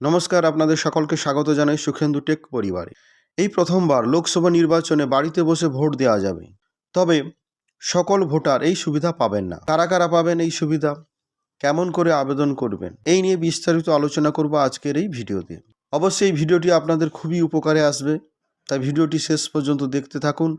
নমস্কার, আপনাদের সকলকে স্বাগত জানাই সুখেন্দু টেক পরিবারে। এই প্রথমবার লোকসভা নির্বাচনে বাড়িতে বসে ভোট দেওয়া যাবে। তবে সকল ভোটার এই সুবিধা পাবেন না। কারা কারা পাবেন এই সুবিধা, কেমন করে আবেদন করবেন, এই নিয়ে বিস্তারিত আলোচনা করব আজকের এই ভিডিওতে। অবশ্যই এই ভিডিওটি আপনাদের খুবই উপকারে আসবে, তাই ভিডিওটি শেষ পর্যন্ত দেখতে থাকুন।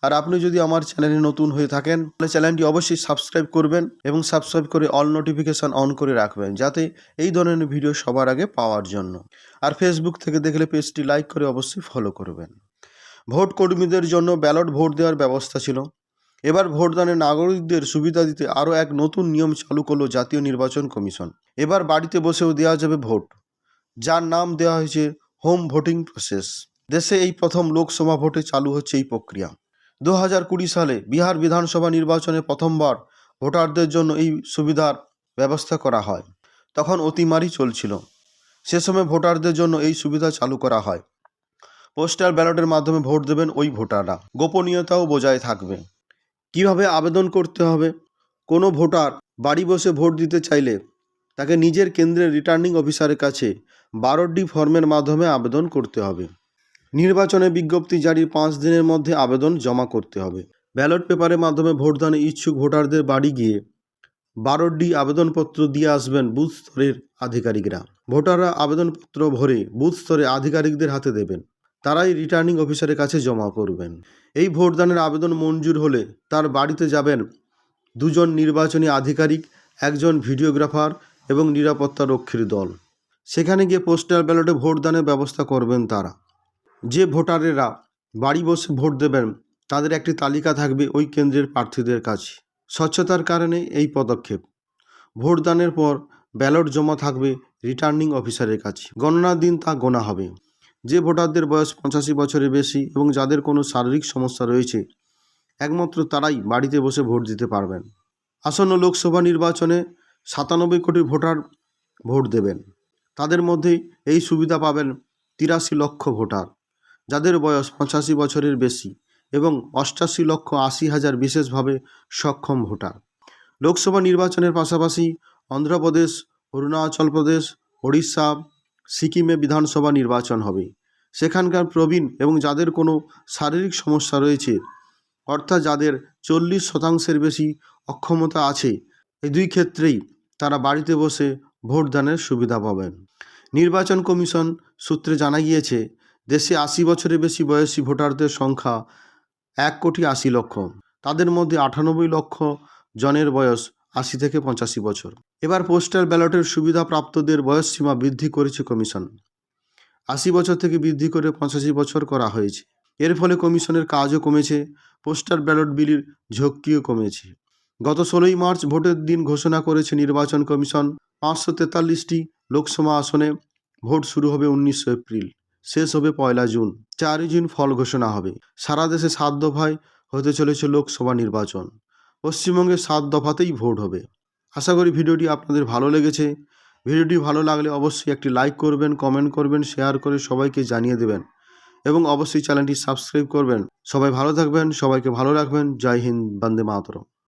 আর আপনি যদি আমার চ্যানেলে নতুন হয়ে থাকেন তাহলে চ্যানেলটি অবশ্যই সাবস্ক্রাইব করবেন এবং সাবস্ক্রাইব করে অল নোটিফিকেশান অন করে রাখবেন, যাতে এই ধরনের ভিডিও সবার আগে পাওয়ার জন্য। আর ফেসবুক থেকে দেখলে পেজটি লাইক করে অবশ্যই ফলো করবেন। ভোট কর্মীদের জন্য ব্যালট ভোট দেওয়ার ব্যবস্থা ছিল। এবার ভোটদানে নাগরিকদের সুবিধা দিতে আরও এক নতুন নিয়ম চালু করলো জাতীয় নির্বাচন কমিশন। এবার বাড়িতে বসেও দেওয়া যাবে ভোট, যার নাম দেওয়া হয়েছে হোম ভোটিং প্রসেস। দেশে এই প্রথম লোকসভা ভোটে চালু হচ্ছে এই প্রক্রিয়া। 2020 সালে বিহার বিধানসভা নির্বাচনে প্রথমবার ভোটারদের জন্য এই সুবিধার ব্যবস্থা করা হয়। তখন অতিমারি চলছিল, সে সময় ভোটারদের জন্য এই সুবিধা চালু করা হয়। পোস্টাল ব্যালটের মাধ্যমে ভোট দেবেন ওই ভোটাররা, গোপনীয়তাও বজায় থাকবে। কিভাবে আবেদন করতে হবে? কোনো ভোটার বাড়ি বসে ভোট দিতে চাইলে তাকে নিজের কেন্দ্রের রিটার্নিং অফিসারের কাছে 12D ফর্মের মাধ্যমে আবেদন করতে হবে। নির্বাচনে বিজ্ঞপ্তি জারির 5 দিনের মধ্যে আবেদন জমা করতে হবে। ব্যালট পেপারের মাধ্যমে ভোটদানে ইচ্ছুক ভোটারদের বাড়ি গিয়ে 12D আবেদনপত্র দিয়ে আসবেন বুথ স্তরের আধিকারিকরা। ভোটাররা আবেদনপত্র ভরে বুথ স্তরে আধিকারিকদের হাতে দেবেন, তারাই রিটার্নিং অফিসারের কাছে জমা করবেন। এই ভোটদানের আবেদন মঞ্জুর হলে তার বাড়িতে যাবেন 2 জন নির্বাচনী আধিকারিক, 1 জন ভিডিওগ্রাফার এবং নিরাপত্তা রক্ষীর দল। সেখানে গিয়ে পোস্টাল ব্যালটে ভোটদানের ব্যবস্থা করবেন তারা। যে ভোটারেরা বাড়ি বসে ভোট দেবেন তাদের একটি তালিকা থাকবে ওই কেন্দ্রের প্রার্থীদের কাছে। স্বচ্ছতার কারণে এই পদক্ষেপ। ভোটদানের পর ব্যালট জমা থাকবে রিটার্নিং অফিসারের কাছে। গণনার দিন তা গোনা হবে। যে ভোটারদের বয়স 85 বছরের বেশি এবং যাদের কোনো শারীরিক সমস্যা রয়েছে, একমাত্র তারাই বাড়িতে বসে ভোট দিতে পারবেন। আসন্ন লোকসভা নির্বাচনে 97 কোটি ভোটার ভোট দেবেন। তাদের মধ্যে এই সুবিধা পাবেন 83 লক্ষ ভোটার, যাদের বয়স 85 বছরের বেশি এবং 88,80,000 বিশেষভাবে সক্ষম ভোটার। লোকসভা নির্বাচনের পাশাপাশি অন্ধ্রপ্রদেশ, অরুণাচল প্রদেশ, ওড়িশা, সিকিমে বিধানসভা নির্বাচন হবে। সেখানকার প্রবীণ এবং যাদের কোনো শারীরিক সমস্যা রয়েছে, অর্থাৎ যাদের 40% বেশি অক্ষমতা আছে, এই 2 ক্ষেত্রেই তারা বাড়িতে বসে ভোটদানের সুবিধা পাবেন। নির্বাচন কমিশন সূত্রে জানা গিয়েছে, দেশে 80 বছরের বেশি বয়সী ভোটারদের সংখ্যা 1,80,00,000। তাদের মধ্যে 98 লক্ষ জনের বয়স 80 থেকে 85 বছর। এবার পোস্টাল ব্যালটের সুবিধাপ্রাপ্তদের বয়সসীমা বৃদ্ধি করেছে কমিশন। 80 বছর থেকে বৃদ্ধি করে 85 বছর করা হয়েছে। এর ফলে কমিশনের কাজও কমেছে, পোস্টাল ব্যালট বিলির ঝক্কিও কমেছে। গত 16 মার্চ ভোটের দিন ঘোষণা করেছে নির্বাচন কমিশন। 543টি লোকসভা আসনে ভোট শুরু হবে 19 এপ্রিল, শেষ হবে 1 জুন। 4 জুন ফল ঘোষণা হবে। সারা দেশে 7 দফায় হতে চলেছে লোকসভা নির্বাচন। পশ্চিমবঙ্গে 7 দফাতেই ভোট হবে। আশা করি ভিডিওটি আপনাদের ভালো লেগেছে। ভিডিওটি ভালো লাগলে অবশ্যই একটি লাইক করবেন, কমেন্ট করবেন, শেয়ার করে সবাইকে জানিয়ে দেবেন এবং অবশ্যই চ্যানেলটি সাবস্ক্রাইব করবেন। সবাই ভালো থাকবেন, সবাইকে ভালো রাখবেন। জয় হিন্দ, বন্দে মাতরম।